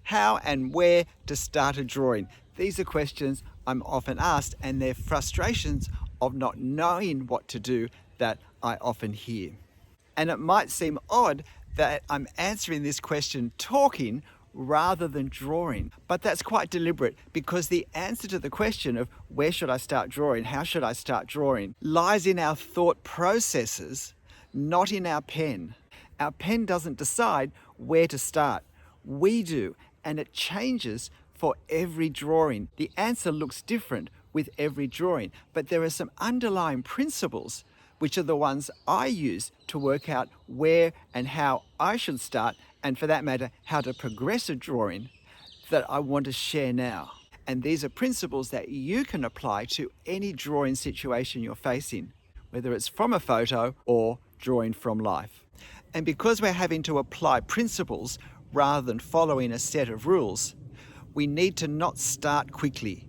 How and where to start a drawing? These are questions I'm often asked, and they're frustrations of not knowing what to do that I often hear. And it might seem odd that I'm answering this question talking rather than drawing, but that's quite deliberate, because the answer to the question of where should I start drawing, how should I start drawing, lies in our thought processes, not in our pen. Our pen doesn't decide where to start. We do, and it changes for every drawing. The answer looks different with every drawing, but there are some underlying principles which are the ones I use to work out where and how I should start, and for that matter, how to progress a drawing, that I want to share now. And these are principles that you can apply to any drawing situation you're facing, whether it's from a photo or drawing from life. And because we're having to apply principles rather than following a set of rules, we need to not start quickly.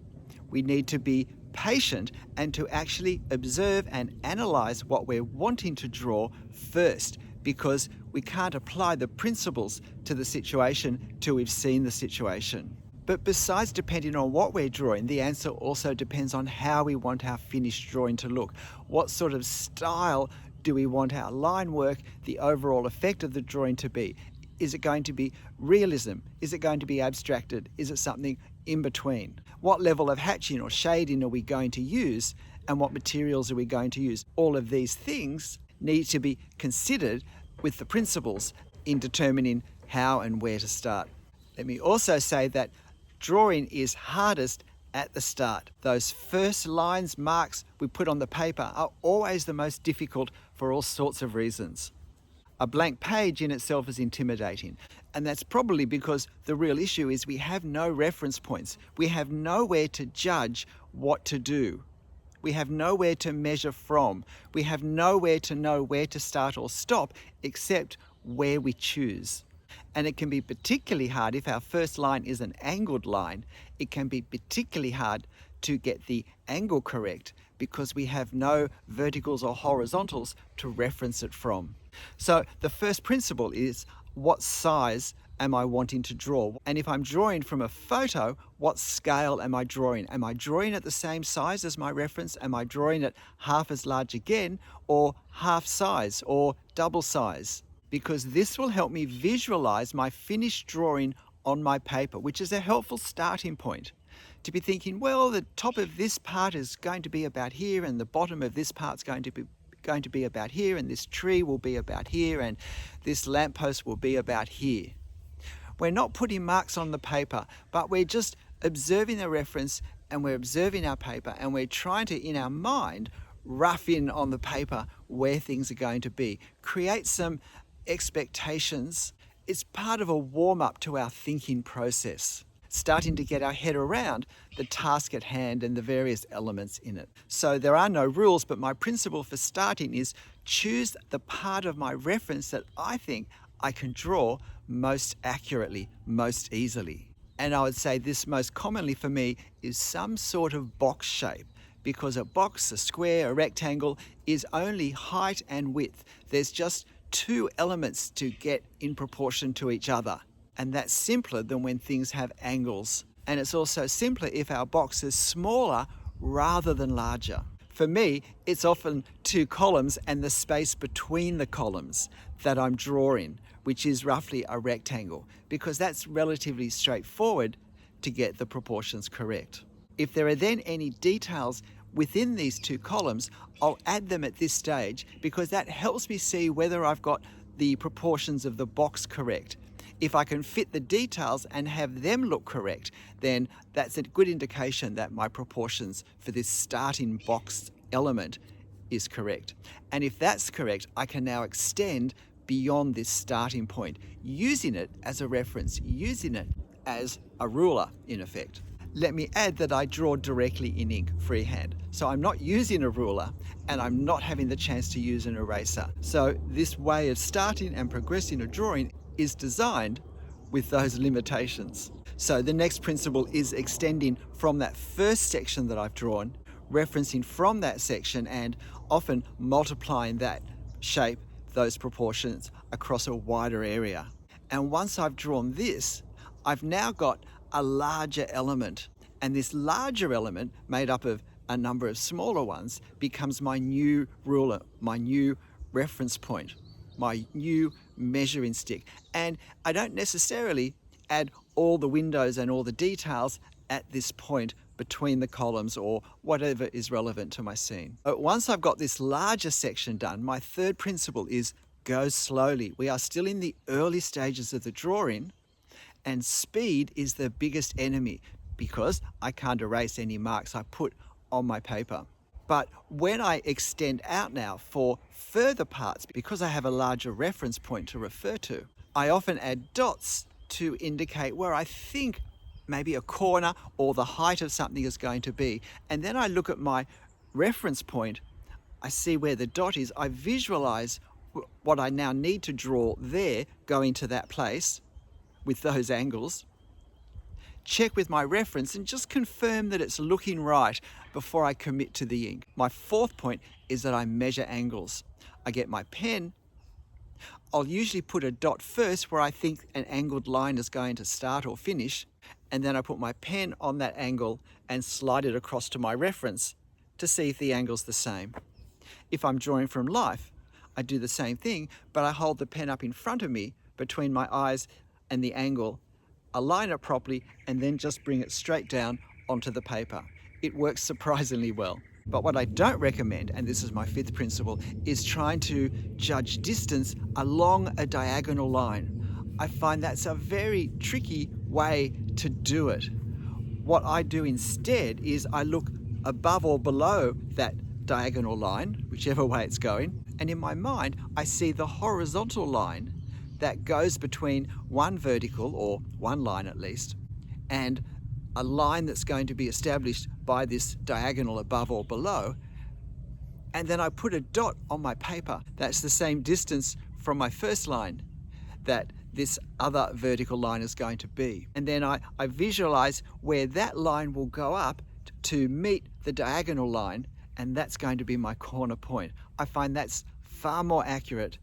We need to be patient and to actually observe and analyze what we're wanting to draw first, because we can't apply the principles to the situation till we've seen the situation. But besides depending on what we're drawing, the answer also depends on how we want our finished drawing to look. What sort of style do we want our line work, the overall effect of the drawing to be? Is it going to be realism? Is it going to be abstracted? Is it something in between? What level of hatching or shading are we going to use, and what materials are we going to use? All of these things need to be considered with the principles in determining how and where to start. Let me also say that drawing is hardest at the start. Those first lines, marks we put on the paper are always the most difficult for all sorts of reasons. A blank page in itself is intimidating, and that's probably because the real issue is we have no reference points. We have nowhere to judge what to do. We have nowhere to measure from. We have nowhere to know where to start or stop except where we choose. And it can be particularly hard if our first line is an angled line. It can be particularly hard to get the angle correct because we have no verticals or horizontals to reference it from. So the first principle is, what size am I wanting to draw? And if I'm drawing from a photo, what scale am I drawing? Am I drawing at the same size as my reference? Am I drawing it half as large again, or half size, or double size? Because this will help me visualize my finished drawing on my paper, which is a helpful starting point. To be thinking, well, the top of this part is going to be about here, and the bottom of this part's going to be about here, and this tree will be about here, and this lamppost will be about here. We're not putting marks on the paper, but we're just observing the reference, and we're observing our paper, and we're trying to, in our mind, rough in on the paper where things are going to be. Create some expectations. It's part of a warm-up to our thinking process, starting to get our head around the task at hand and the various elements in it. So there are no rules, but my principle for starting is choose the part of my reference that I think I can draw most accurately, most easily. And I would say this most commonly for me is some sort of box shape, because a box, a square, a rectangle is only height and width. There's just two elements to get in proportion to each other. And that's simpler than when things have angles. And it's also simpler if our box is smaller rather than larger. For me, it's often two columns and the space between the columns that I'm drawing, which is roughly a rectangle, because that's relatively straightforward to get the proportions correct. If there are then any details within these two columns, I'll add them at this stage, because that helps me see whether I've got the proportions of the box correct. If I can fit the details and have them look correct, then that's a good indication that my proportions for this starting box element is correct. And if that's correct, I can now extend beyond this starting point, using it as a reference, using it as a ruler, in effect. Let me add that I draw directly in ink, freehand. So I'm not using a ruler, and I'm not having the chance to use an eraser. So this way of starting and progressing a drawing is designed with those limitations. So the next principle is extending from that first section that I've drawn, referencing from that section, and often multiplying that shape, those proportions, across a wider area. And once I've drawn this, I've now got a larger element, and this larger element, made up of a number of smaller ones, becomes my new ruler, my new reference point, my new measuring stick. And I don't necessarily add all the windows and all the details at this point between the columns or whatever is relevant to my scene. But once I've got this larger section done, my third principle is go slowly. We are still in the early stages of the drawing, and speed is the biggest enemy because I can't erase any marks I put on my paper. But when I extend out now for further parts, because I have a larger reference point to refer to, I often add dots to indicate where I think maybe a corner or the height of something is going to be. And then I look at my reference point, I see where the dot is, I visualize what I now need to draw there going to that place with those angles, check with my reference and just confirm that it's looking right before I commit to the ink. My fourth point is that I measure angles. I get my pen, I'll usually put a dot first where I think an angled line is going to start or finish, and then I put my pen on that angle and slide it across to my reference to see if the angle's the same. If I'm drawing from life, I do the same thing, but I hold the pen up in front of me between my eyes and the angle, align it properly, and then just bring it straight down onto the paper. It works surprisingly well. But what I don't recommend, and this is my fifth principle, is trying to judge distance along a diagonal line. I find that's a very tricky way to do it. What I do instead is I look above or below that diagonal line, whichever way it's going, and in my mind I see the horizontal line that goes between one vertical, or one line at least, and a line that's going to be established by this diagonal above or below. And then I put a dot on my paper that's the same distance from my first line that this other vertical line is going to be. And then I visualize where that line will go up to meet the diagonal line, and that's going to be my corner point. I find that's far more accurate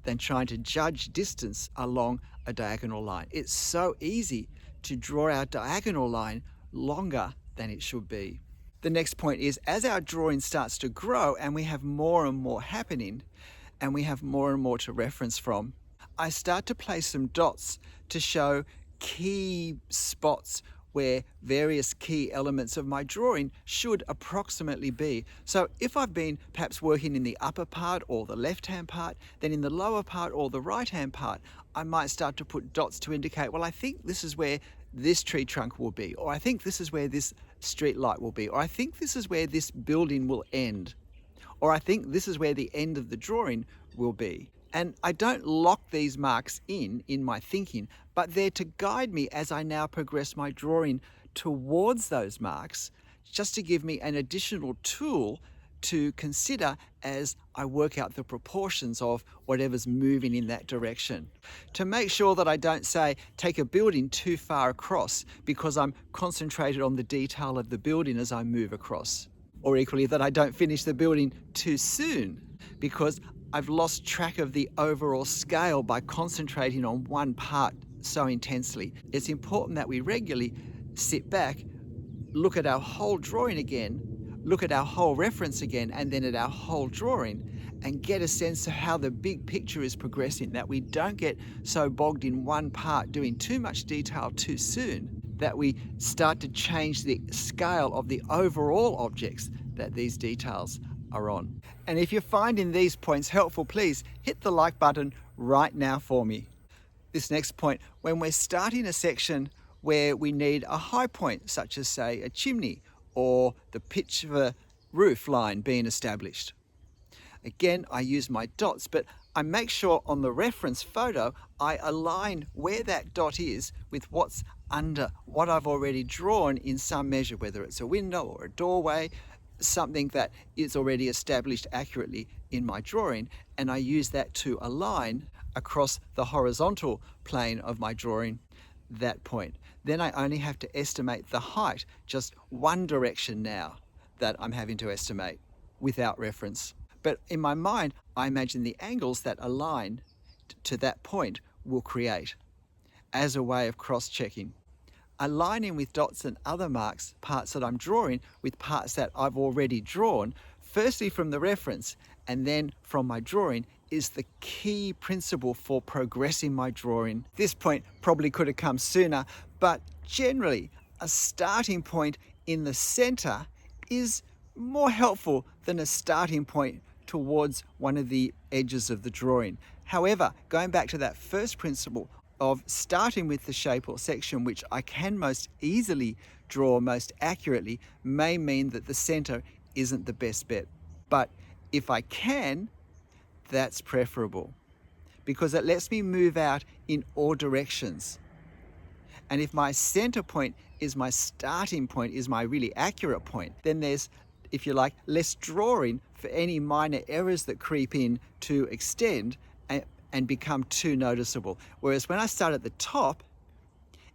than trying to judge distance along a diagonal line. It's so easy to draw our diagonal line longer than it should be. The next point is, as our drawing starts to grow and we have more and more happening and we have more and more to reference from, I start to place some dots to show key spots where various key elements of my drawing should approximately be. So if I've been perhaps working in the upper part or the left-hand part, then in the lower part or the right-hand part, I might start to put dots to indicate, well, I think this is where this tree trunk will be, or I think this is where this street light will be, or I think this is where this building will end, or I think this is where the end of the drawing will be. And I don't lock these marks in my thinking, but they're to guide me as I now progress my drawing towards those marks, just to give me an additional tool to consider as I work out the proportions of whatever's moving in that direction. To make sure that I don't, say, take a building too far across because I'm concentrated on the detail of the building as I move across. Or equally, that I don't finish the building too soon because I've lost track of the overall scale by concentrating on one part so intensely. It's important that we regularly sit back, look at our whole drawing again, look at our whole reference again, and then at our whole drawing, and get a sense of how the big picture is progressing, that we don't get so bogged in one part doing too much detail too soon that we start to change the scale of the overall objects that these details are on. And if you're finding these points helpful, please hit the like button right now for me. This next point, when we're starting a section where we need a high point, such as, say, a chimney or the pitch of a roof line being established. Again, I use my dots, but I make sure on the reference photo I align where that dot is with what's under what I've already drawn in some measure, whether it's a window or a doorway, something that is already established accurately in my drawing, and I use that to align across the horizontal plane of my drawing that point. Then I only have to estimate the height, just one direction now that I'm having to estimate without reference. But in my mind, I imagine the angles that align to that point will create. as a way of cross-checking. Aligning with dots and other marks parts that I'm drawing with parts that I've already drawn, firstly from the reference and then from my drawing, is the key principle for progressing my drawing. This point probably could have come sooner, but generally a starting point in the center is more helpful than a starting point towards one of the edges of the drawing. However, going back to that first principle of starting with the shape or section which I can most easily draw most accurately may mean that the center isn't the best bet. But if I can, that's preferable because it lets me move out in all directions. And if my center point is my starting point, is my really accurate point, then there's, if you like, less drawing for any minor errors that creep in to extend and become too noticeable. Whereas when I start at the top,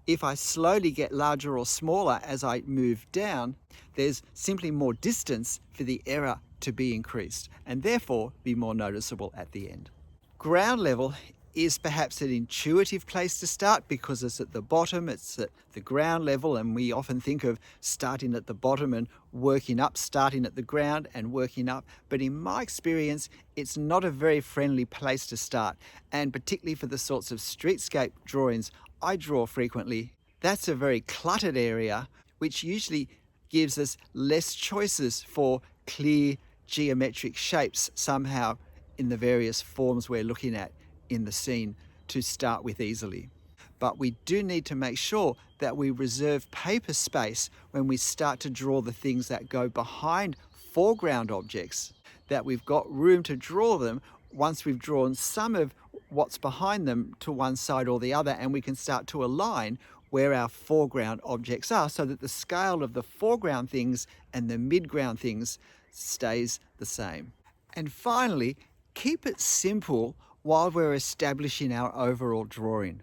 if I slowly get larger or smaller as I move down, there's simply more distance for the error to be increased and therefore be more noticeable at the end. Ground level is perhaps an intuitive place to start because it's at the bottom, it's at the ground level, and we often think of starting at the bottom and working up, starting at the ground and working up. But in my experience, it's not a very friendly place to start, and particularly for the sorts of streetscape drawings I draw frequently, that's a very cluttered area, which usually gives us less choices for clear geometric shapes somehow in the various forms we're looking at in the scene to start with easily. But we do need to make sure that we reserve paper space when we start to draw the things that go behind foreground objects, that we've got room to draw them once we've drawn some of what's behind them to one side or the other, and we can start to align where our foreground objects are so that the scale of the foreground things and the midground things stays the same. And finally, keep it simple while we're establishing our overall drawing.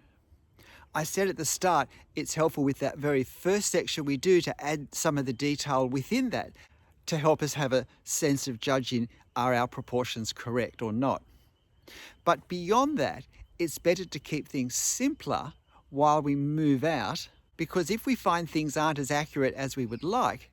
I said at the start, it's helpful with that very first section we do to add some of the detail within that to help us have a sense of judging are our proportions correct or not. But beyond that, it's better to keep things simpler while we move out, because if we find things aren't as accurate as we would like,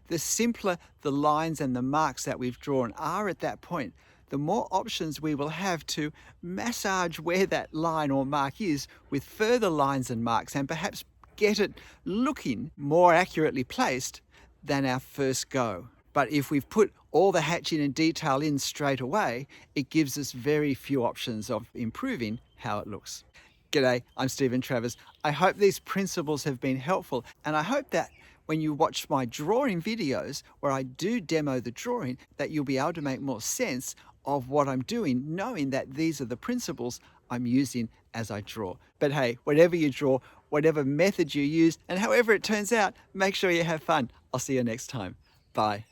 the simpler the lines and the marks that we've drawn are at that point, the more options we will have to massage where that line or mark is with further lines and marks and perhaps get it looking more accurately placed than our first go. But if we've put all the hatching and detail in straight away, it gives us very few options of improving how it looks. G'day, I'm Stephen Travers. I hope these principles have been helpful, and I hope that when you watch my drawing videos where I do demo the drawing, that you'll be able to make more sense of what I'm doing, knowing that these are the principles I'm using as I draw. But hey, whatever you draw, whatever method you use, and however it turns out, make sure you have fun. I'll see you next time. Bye.